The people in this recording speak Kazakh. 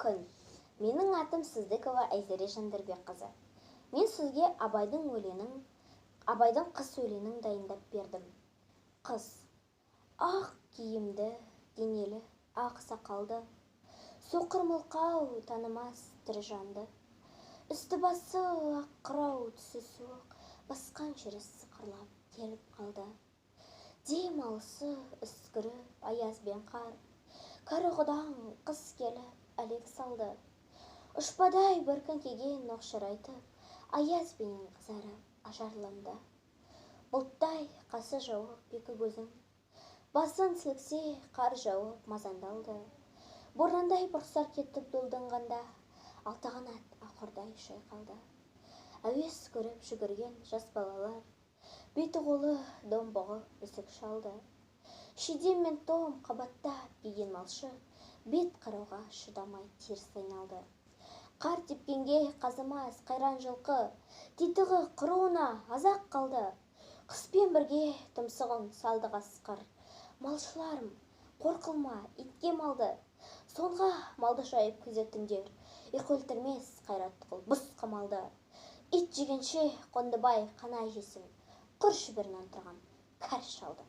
күн. Менің атым Сыздыкова Айзере Жандарбекқызы. Мен сізге Абайдың қыс өлеңін дайындап бердім. Қыс. Ақ киімді, денелі, ақ сақалды, соқыр мылқау танымас тірі жанды. Үсті басы ақ қырау, түсі суық, басқан жері сықырлап келіп қалды. Дем алысы үскірі аяз бен қар, кәрі құдаң қыс келіп әлек салды. Ұшпадай бір күн киген оқшырайтып, аяз бенен қызарып ажарланды. Бұлттай қасы жауып екі көзің, басын сіліксе қар жауып мазандалды. Борандай бұрқсар кетіп долданғанда, алтығанат ақырдай шайқалды. Әуес көріп жүгірген жас балалар, беті қолы домбығы үсік шалды. Шидем мен том қабаттап киген малшы, бет қарауға шыдамай теріс айналды. Қар тепкенге қазымас қайран жылқы, титығы құруына азақ қалды. Қыспен бірге тұмсығын салды қасқыр. Малшыларым, қорқылма, итке малды. Сонға малды жайып күзетіңдер, ұйқы өлтірмес қайратты қыл бұс қамалды. Ит жегенше Қондыбай қанай жесін, құр шүберін антырған кәр шалды.